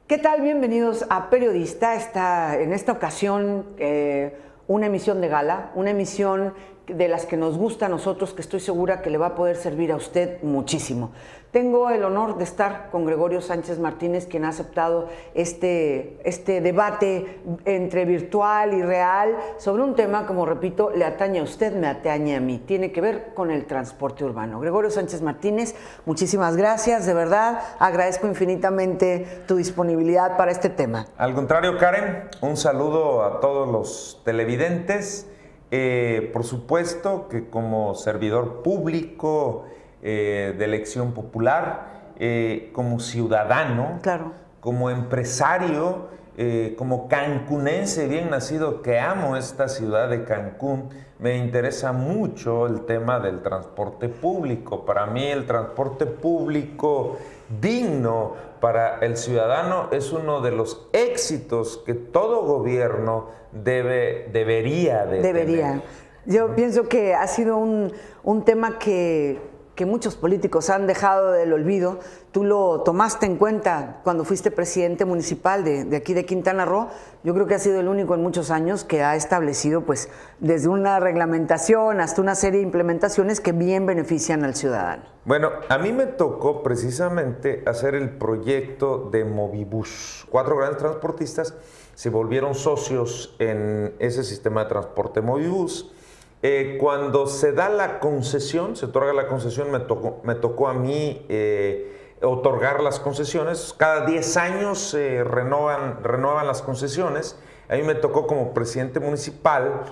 ¿Qué tal? Bienvenidos a Periodista. En esta ocasión una emisión de gala, una emisión de las que nos gusta a nosotros, que estoy segura que le va a poder servir a usted muchísimo. Tengo el honor de estar con Gregorio Sánchez Martínez, quien ha aceptado este debate entre virtual y real sobre un tema, como repito, le atañe a usted, me atañe a mí. Tiene que ver con el transporte urbano. Gregorio Sánchez Martínez, muchísimas gracias, de verdad. Agradezco infinitamente tu disponibilidad para este tema. Al contrario, Karen, un saludo a todos los televidentes. Por supuesto que como servidor público de elección popular, como ciudadano, claro, como empresario, como cancunense bien nacido, que amo esta ciudad de Cancún, me interesa mucho el tema del transporte público. Para mí el transporte público digno para el ciudadano es uno de los éxitos que todo gobierno debería tener. Yo pienso que ha sido un tema que muchos políticos han dejado del olvido. Tú lo tomaste en cuenta cuando fuiste presidente municipal de aquí de Quintana Roo. Yo creo que has sido el único en muchos años que ha establecido, pues, desde una reglamentación hasta una serie de implementaciones que bien benefician al ciudadano. Bueno, a mí me tocó precisamente hacer el proyecto de Movibus. 4 grandes transportistas se volvieron socios en ese sistema de transporte Movibus. Cuando se da la concesión, se otorga la concesión, me tocó a mí otorgar las concesiones. Cada 10 años se renuevan las concesiones. A mí me tocó como presidente municipal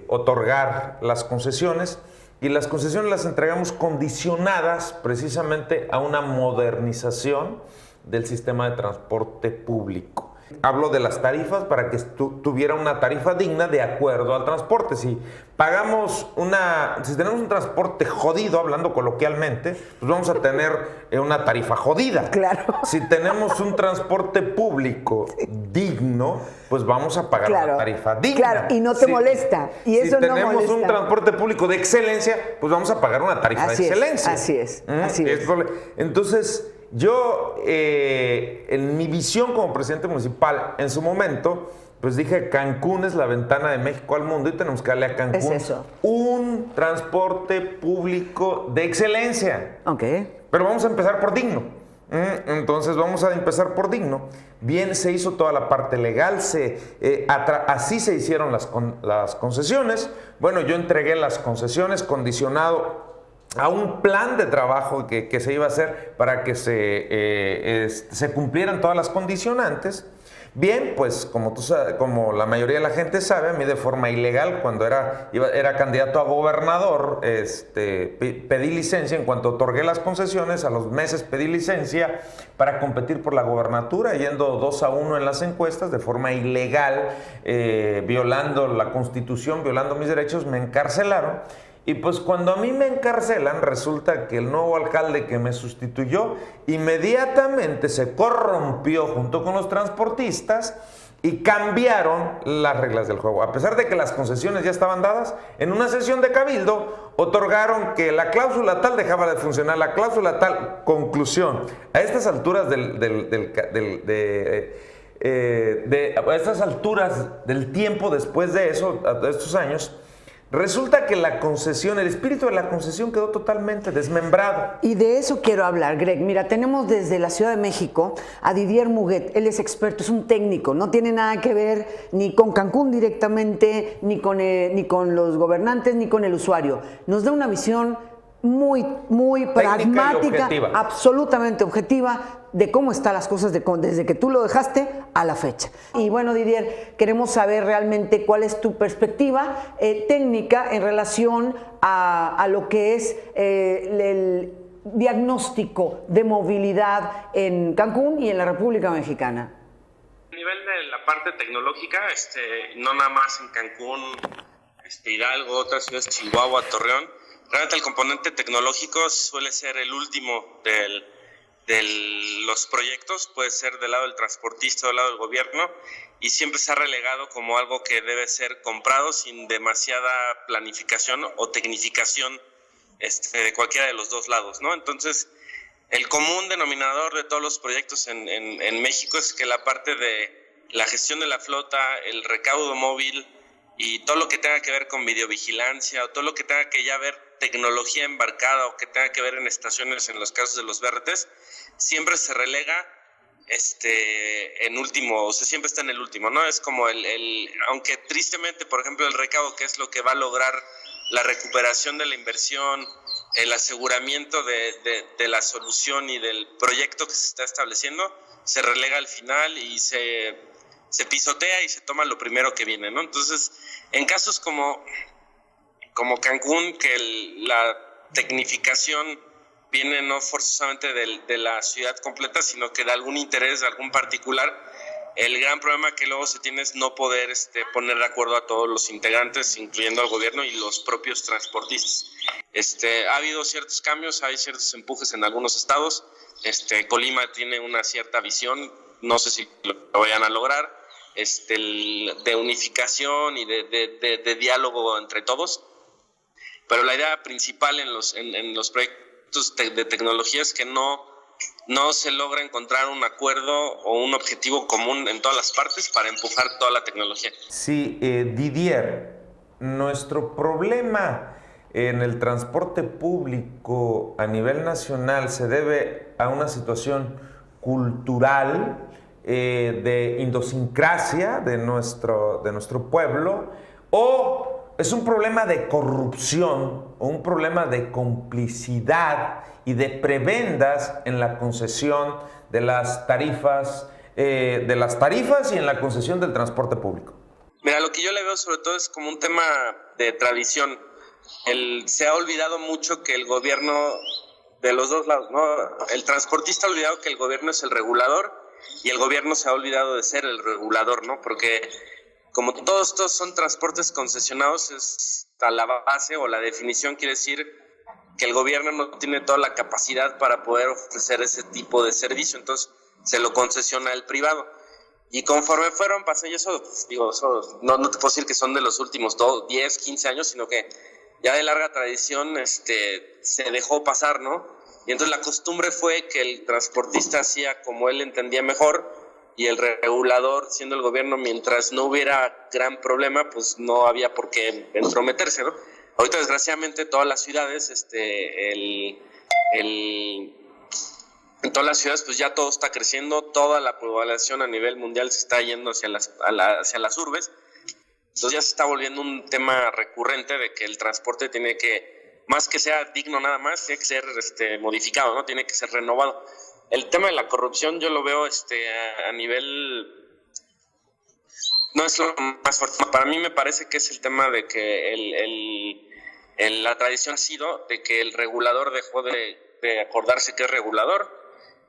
otorgar las concesiones, y las concesiones las entregamos condicionadas precisamente a una modernización del sistema de transporte público. Hablo de las tarifas para que tuviera una tarifa digna de acuerdo al transporte. Si tenemos un transporte jodido, hablando coloquialmente, pues vamos a tener una tarifa jodida. Claro. Si tenemos un transporte público digno, pues vamos a pagar una tarifa digna. Claro, y no te molesta. Y eso si no molesta. tenemos un transporte público de excelencia, pues vamos a pagar una tarifa de excelencia. Así es. Entonces, yo, en mi visión como presidente municipal, en su momento, pues dije, Cancún es la ventana de México al mundo y tenemos que darle a Cancún un transporte público de excelencia. Ok. Pero vamos a empezar por digno. Entonces vamos a empezar por digno. Bien, se hizo toda la parte legal, así se hicieron las concesiones. Bueno, yo entregué las concesiones condicionado a un plan de trabajo que se iba a hacer para que se cumplieran todas las condicionantes. Bien, pues como la mayoría de la gente sabe, a mí de forma ilegal, cuando era candidato a gobernador, pedí licencia. En cuanto otorgué las concesiones, a los meses pedí licencia para competir por la gobernatura, yendo 2-1 en las encuestas, de forma ilegal, violando la Constitución, violando mis derechos. Me encarcelaron. Y pues cuando a mí me encarcelan, resulta que el nuevo alcalde que me sustituyó inmediatamente se corrompió junto con los transportistas y cambiaron las reglas del juego. A pesar de que las concesiones ya estaban dadas, en una sesión de cabildo otorgaron que la cláusula tal dejaba de funcionar, la cláusula tal. Conclusión: a estas alturas a estas alturas del tiempo, después de eso, de estos años, resulta que la concesión, el espíritu de la concesión quedó totalmente desmembrado. Y de eso quiero hablar, Greg. Mira, tenemos desde la Ciudad de México a Didier Muguet. Él es experto, es un técnico, no tiene nada que ver ni con Cancún directamente, ni con los gobernantes, ni con el usuario. Nos da una visión muy pragmática, absolutamente objetiva, de cómo están las cosas desde que tú lo dejaste a la fecha. Y bueno, Didier, queremos saber realmente cuál es tu perspectiva técnica en relación a lo que es el diagnóstico de movilidad en Cancún y en la República Mexicana. A nivel de la parte tecnológica, no nada más en Cancún, Hidalgo, otras ciudades, Chihuahua, Torreón, realmente el componente tecnológico suele ser el último de los proyectos, puede ser del lado del transportista o del lado del gobierno, y siempre se ha relegado como algo que debe ser comprado sin demasiada planificación o tecnificación de cualquiera de los dos lados, ¿no? Entonces, el común denominador de todos los proyectos en México es que la parte de la gestión de la flota, el recaudo móvil y todo lo que tenga que ver con videovigilancia o todo lo que tenga que ya ver tecnología embarcada o que tenga que ver en estaciones en los casos de los BRTs, siempre se relega en último, o sea, siempre está en el último, ¿no? Es como aunque tristemente, por ejemplo, el recaudo, que es lo que va a lograr la recuperación de la inversión, el aseguramiento de la solución y del proyecto que se está estableciendo, se relega al final y se pisotea y se toma lo primero que viene, ¿no? Entonces, en casos como Cancún, que la tecnificación viene no forzosamente de la ciudad completa, sino que de algún interés, de algún particular, el gran problema que luego se tiene es no poder poner de acuerdo a todos los integrantes, incluyendo al gobierno y los propios transportistas. Ha habido ciertos cambios, hay ciertos empujes en algunos estados. Colima tiene una cierta visión, no sé si lo vayan a lograr, de unificación y de diálogo entre todos. Pero la idea principal en los proyectos de tecnología es que no se logra encontrar un acuerdo o un objetivo común en todas las partes para empujar toda la tecnología. Sí, Didier, nuestro problema en el transporte público a nivel nacional se debe a una situación cultural, de idiosincrasia de nuestro pueblo, o es un problema de corrupción o un problema de complicidad y de prebendas en la concesión de las tarifas y en la concesión del transporte público. Mira, lo que yo le veo sobre todo es como un tema de tradición. Se ha olvidado mucho que el gobierno, de los dos lados, ¿no? El transportista ha olvidado que el gobierno es el regulador y el gobierno se ha olvidado de ser el regulador, ¿no? Porque como todos estos son transportes concesionados, está la base o la definición quiere decir que el gobierno no tiene toda la capacidad para poder ofrecer ese tipo de servicio, entonces se lo concesiona el privado. Y conforme fueron pasando, y eso no te puedo decir que son de los últimos 10, 15 años, sino que ya de larga tradición se dejó pasar, ¿no? Y entonces la costumbre fue que el transportista hacía como él entendía mejor, y el regulador, siendo el gobierno, mientras no hubiera gran problema, pues no había por qué entrometerse, ¿no? Ahorita, desgraciadamente, todas las ciudades, en todas las ciudades, pues ya todo está creciendo, toda la población a nivel mundial se está yendo hacia las urbes. Entonces ya se está volviendo un tema recurrente de que el transporte tiene que, más que sea digno nada más, tiene que ser modificado, ¿no? Tiene que ser renovado. El tema de la corrupción yo lo veo a nivel, no es lo más fuerte. Para mí me parece que es el tema de que la tradición ha sido de que el regulador dejó de acordarse que es regulador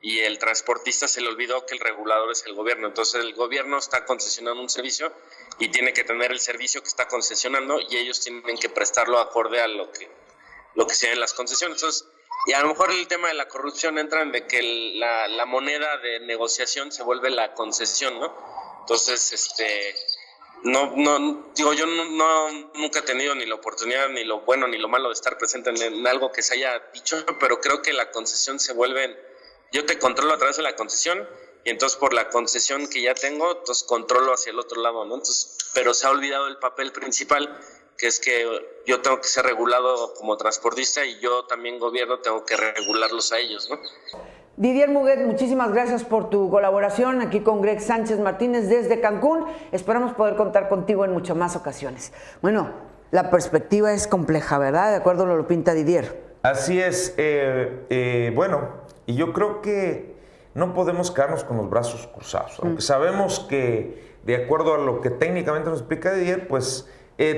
y el transportista se le olvidó que el regulador es el gobierno. Entonces el gobierno está concesionando un servicio y tiene que tener el servicio que está concesionando y ellos tienen que prestarlo acorde a lo que sea en las concesiones. Entonces, y a lo mejor el tema de la corrupción entra en de que la moneda de negociación se vuelve la concesión, ¿no? Entonces, yo nunca he tenido ni la oportunidad, ni lo bueno, ni lo malo de estar presente en algo que se haya dicho, pero creo que la concesión se vuelve, yo te controlo a través de la concesión, y entonces por la concesión que ya tengo, entonces controlo hacia el otro lado, ¿no? Entonces, pero se ha olvidado el papel principal, que es que yo tengo que ser regulado como transportista y yo también gobierno tengo que regularlos a ellos, ¿no? Didier Muguet, muchísimas gracias por tu colaboración aquí con Greg Sánchez Martínez desde Cancún. Esperamos poder contar contigo en muchas más ocasiones. Bueno, la perspectiva es compleja, ¿verdad? De acuerdo a lo pinta Didier. Así es. Bueno, y yo creo que no podemos quedarnos con los brazos cruzados. Aunque sabemos que, de acuerdo a lo que técnicamente nos explica Didier, pues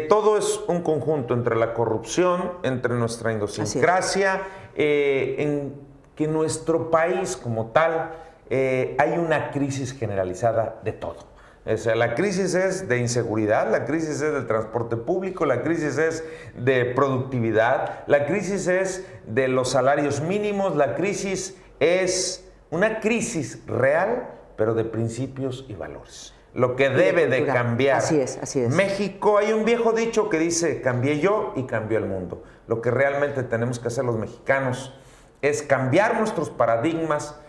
todo es un conjunto entre la corrupción, entre nuestra idiosincrasia, en que nuestro país como tal hay una crisis generalizada de todo. O sea, la crisis es de inseguridad, la crisis es del transporte público, la crisis es de productividad, la crisis es de los salarios mínimos, la crisis es una crisis real, pero de principios y valores. lo que debe de cultura. cambiar. Así es. México, hay un viejo dicho que dice, cambié yo y cambió el mundo. Lo que realmente tenemos que hacer los mexicanos es cambiar nuestros paradigmas,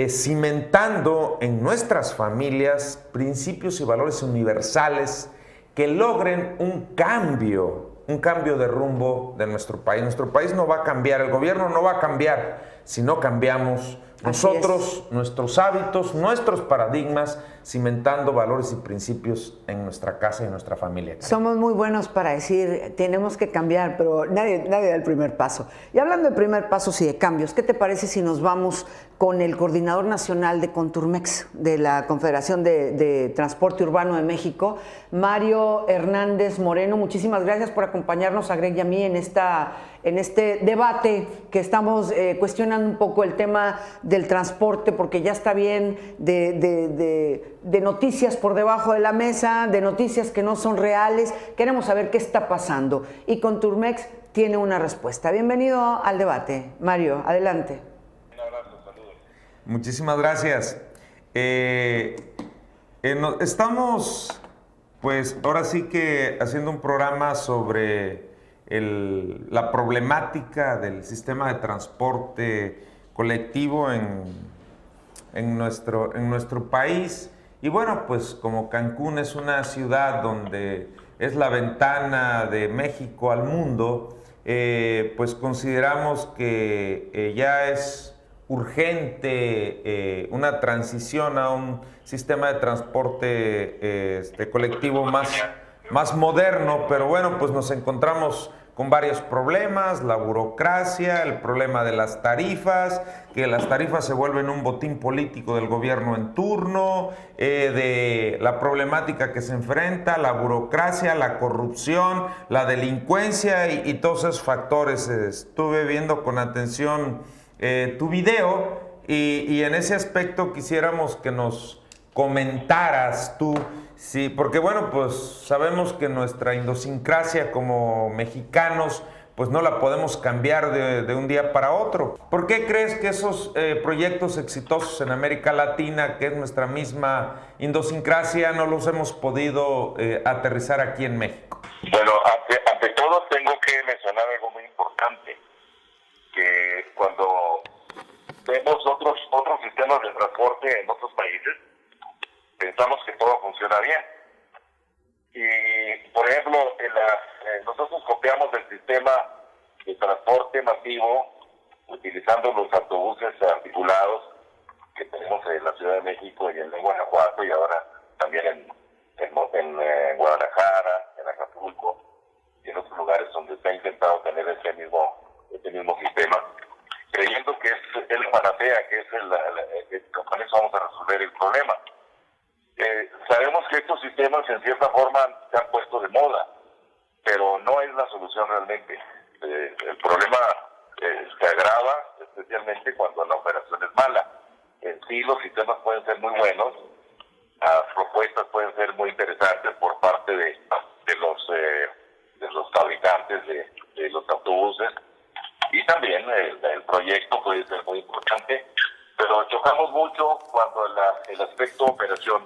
cimentando en nuestras familias principios y valores universales que logren un cambio de rumbo de nuestro país. Nuestro país no va a cambiar, el gobierno no va a cambiar si no cambiamos nosotros, nuestros hábitos, nuestros paradigmas, cimentando valores y principios en nuestra casa y en nuestra familia. Somos muy buenos para decir, tenemos que cambiar, pero nadie da el primer paso. Y hablando de primer pasos y de cambios, ¿qué te parece si nos vamos con el coordinador nacional de Conturmex, de la Confederación de Transporte Urbano de México, Mario Hernández Moreno? Muchísimas gracias por acompañarnos a Greg y a mí en este debate que estamos cuestionando un poco el tema del transporte, porque ya está bien de noticias por debajo de la mesa, de noticias que no son reales. Queremos saber qué está pasando y Conturmex tiene una respuesta. Bienvenido al debate, Mario, adelante. Un abrazo, saludos. Muchísimas gracias. Estamos, pues, ahora sí que haciendo un programa sobre la problemática del sistema de transporte colectivo en nuestro país. Y bueno, pues como Cancún es una ciudad donde es la ventana de México al mundo, pues consideramos que ya es urgente una transición a un sistema de transporte colectivo más moderno, pero bueno, pues nos encontramos con varios problemas, la burocracia, el problema de las tarifas, que las tarifas se vuelven un botín político del gobierno en turno, de la problemática que se enfrenta, la burocracia, la corrupción, la delincuencia y todos esos factores. Estuve viendo con atención tu video y en ese aspecto quisiéramos que nos comentaras tú. Sí, porque bueno, pues sabemos que nuestra idiosincrasia como mexicanos, pues no la podemos cambiar de un día para otro. ¿Por qué crees que esos proyectos exitosos en América Latina, que es nuestra misma idiosincrasia, no los hemos podido aterrizar aquí en México? Bueno, ante todo tengo que mencionar algo muy importante, que cuando vemos otros sistemas de transporte en otros países, pensamos que todo funciona bien. Y, por ejemplo, nosotros copiamos el sistema de transporte masivo utilizando los autobuses articulados que tenemos en la Ciudad de México y en Guanajuato y ahora también en Guadalajara, en Acapulco y en otros lugares donde se ha intentado tener este mismo sistema, creyendo que es el panacea, que con eso vamos a resolver el problema. Sabemos que estos sistemas en cierta forma se han puesto de moda, pero no es la solución realmente. El problema se agrava especialmente cuando la operación es mala. En sí los sistemas pueden ser muy buenos, las propuestas pueden ser muy interesantes por parte de los fabricantes de los autobuses y también el proyecto puede ser muy importante, pero chocamos mucho cuando el aspecto operación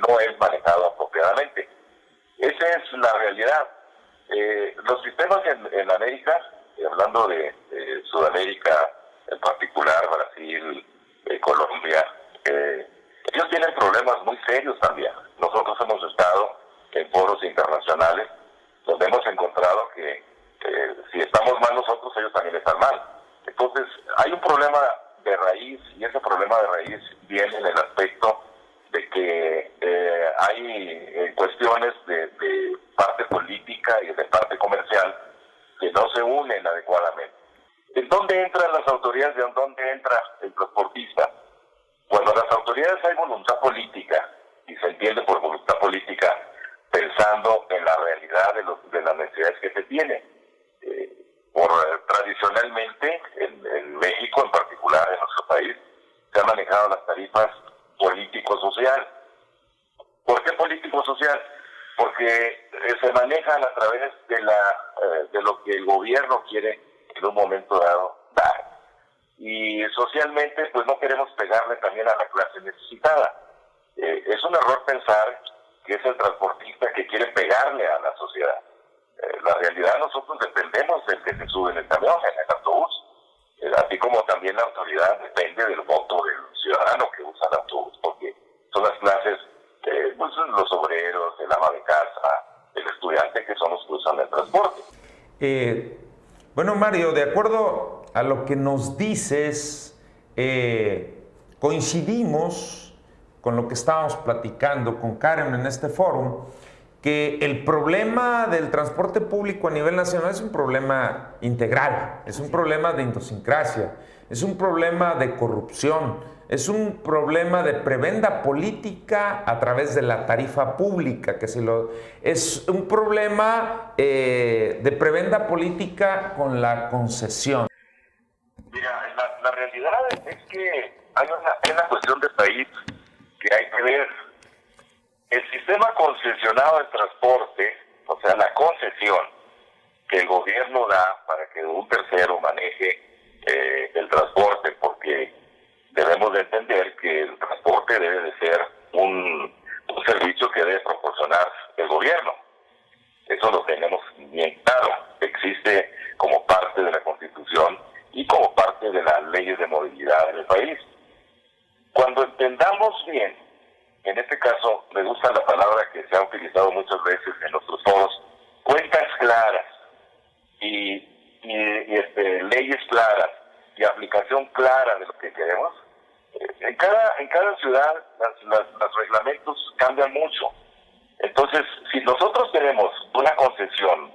no es manejado apropiadamente. Esa es la realidad. Los sistemas en América, hablando de Sudamérica en particular, Brasil, Colombia, ellos tienen problemas muy serios también. Nosotros hemos estado en foros internacionales donde hemos encontrado que si estamos mal nosotros, ellos también están mal. Entonces, hay un problema de raíz, y ese problema de raíz viene en el aspecto de que hay cuestiones de parte política y de parte comercial que no se unen adecuadamente. ¿En dónde entran las autoridades y en dónde entra el transportista? Cuando las autoridades hay voluntad política, y se entiende por voluntad política pensando en la realidad de las necesidades que se tienen. Tradicionalmente, en México en particular, en nuestro país, se han manejado las tarifas político-social. ¿Por qué político-social? Porque se manejan a través de lo que el gobierno quiere en un momento dado dar. Y socialmente, pues no queremos pegarle también a la clase necesitada. Es un error pensar que es el transportista que quiere pegarle a la sociedad. La realidad, nosotros dependemos del que se sube en el camión, en el autobús, así como también la autoridad depende del voto del ciudadano que usa el autobús, porque son las clases, pues, los obreros, el ama de casa, el estudiante, que son los que usan el transporte. Bueno, Mario, de acuerdo a lo que nos dices, coincidimos con lo que estábamos platicando con Karen en este foro, que el problema del transporte público a nivel nacional es un problema integral, es un problema de idiosincrasia, es un problema de corrupción, es un problema de prebenda política a través de la tarifa pública, es un problema de prebenda política con la concesión. Mira, la realidad es que hay una cuestión de país que hay que ver. El sistema concesionado de transporte, o sea, la concesión que el gobierno da para que un tercero maneje el transporte, porque debemos de entender que el transporte debe de ser un servicio que debe proporcionar el gobierno. Eso lo tenemos bien claro. Existe como parte de la Constitución y como parte de las leyes de movilidad en el país. Cuando entendamos bien, en este caso me gusta la palabra que se ha utilizado muchas veces en nuestros foros, cuentas claras y leyes claras y aplicación clara de lo que queremos. En cada ciudad los reglamentos cambian mucho. Entonces, si nosotros tenemos una concesión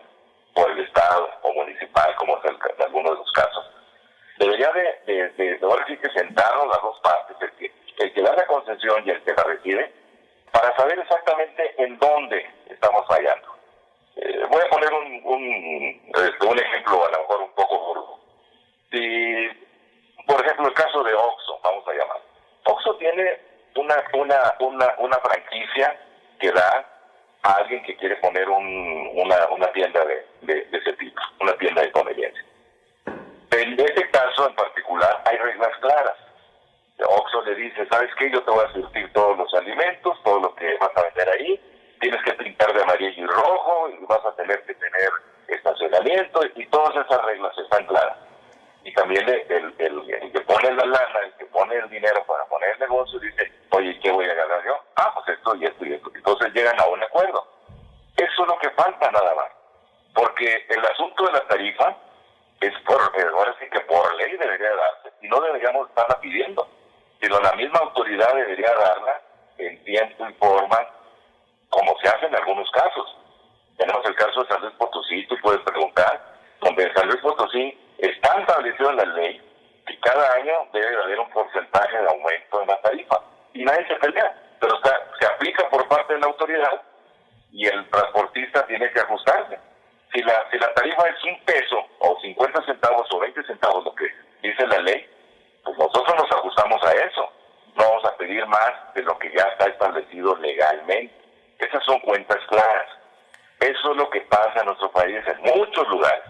por el Estado o municipal, como es en algunos de los casos, debería de ahora sí que sentarnos las dos partes, el que da la concesión y el que la recibe, para saber exactamente en dónde estamos fallando. Voy a poner un ejemplo a lo mejor un poco burdo. Si, por ejemplo, el caso de Oxxo, vamos a llamar. Oxxo tiene una franquicia que da a alguien que quiere poner una tienda de ese tipo, una tienda de conveniencia. En este caso en particular hay reglas claras. Oxxo le dice, ¿sabes qué? Yo te voy a surtir todos los alimentos, todo lo que vas a vender ahí, tienes que pintar de amarillo y rojo, y vas a tener que tener estacionamiento, y todas esas reglas están claras. Y también el que pone la lana, el que pone el dinero para poner el negocio, dice, oye, ¿qué voy a ganar yo? Pues esto y esto y esto. Entonces llegan a un acuerdo. Eso es lo que falta nada más. Porque el asunto de la tarifa es ahora sí que por ley debería darse, y no deberíamos estarla pidiendo, sino la misma autoridad debería darla en tiempo y forma, como se hace en algunos casos. Tenemos el caso de San Luis Potosí, tú puedes preguntar, donde en San Luis Potosí está establecido en la ley que cada año debe de haber un porcentaje de aumento en la tarifa, y nadie se pelea, pero se aplica por parte de la autoridad y el transportista tiene que ajustarse. Si la tarifa es $1 o 50 centavos o 20 centavos, lo que dice la ley, pues nosotros nos ajustamos a eso. No vamos a pedir más de lo que ya está establecido legalmente. Esas son cuentas claras. Eso es lo que pasa en nuestro país en muchos lugares.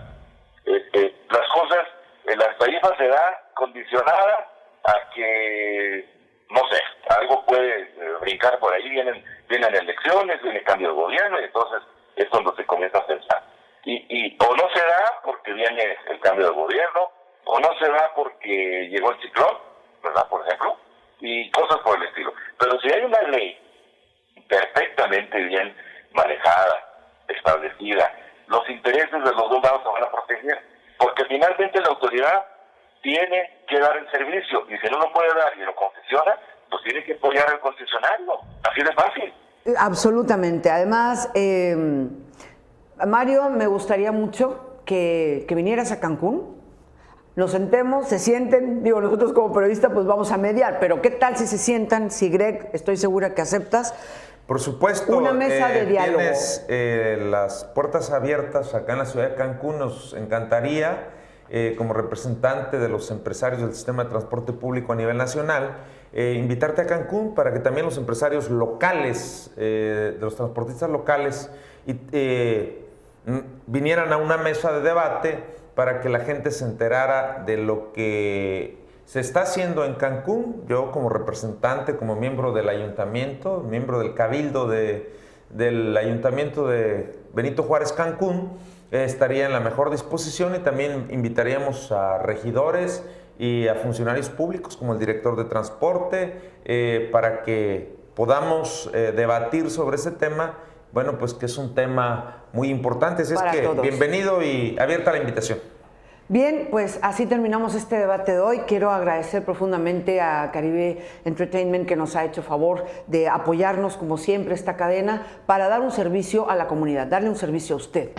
Las cosas, la tarifa se da condicionada a que, no sé, algo puede brincar por ahí, vienen elecciones, viene cambio de gobierno, y entonces es cuando se comienza a pensar. Y o no se da porque viene el cambio de gobierno, o no se da porque llegó el ciclón, ¿verdad? Por ejemplo, y cosas por el estilo. Pero si hay una ley perfectamente bien manejada, establecida, los intereses de los dos lados se van a proteger, porque finalmente la autoridad tiene que dar el servicio, y si no lo puede dar y lo concesiona, pues tiene que apoyar al concesionario, así de fácil. Absolutamente. Además, Mario, me gustaría mucho que vinieras a Cancún, nos sentemos, se sienten, digo, nosotros como periodistas pues vamos a mediar, pero ¿qué tal si se sientan, si Greg, estoy segura que aceptas? Por supuesto, una mesa de diálogo. Tienes las puertas abiertas acá en la ciudad de Cancún, nos encantaría, como representante de los empresarios del sistema de transporte público a nivel nacional, invitarte a Cancún para que también los empresarios locales, de los transportistas locales, vinieran a una mesa de debate para que la gente se enterara de lo que se está haciendo en Cancún. Yo como representante, como miembro del ayuntamiento, miembro del cabildo del ayuntamiento de Benito Juárez, Cancún, estaría en la mejor disposición, y también invitaríamos a regidores y a funcionarios públicos como el director de transporte para que podamos debatir sobre ese tema. Bueno, pues que es un tema muy importante. Así es que todos. Bienvenido y abierta la invitación. Bien, pues así terminamos este debate de hoy. Quiero agradecer profundamente a Caribe Entertainment, que nos ha hecho favor de apoyarnos, como siempre, esta cadena, para dar un servicio a la comunidad, darle un servicio a usted.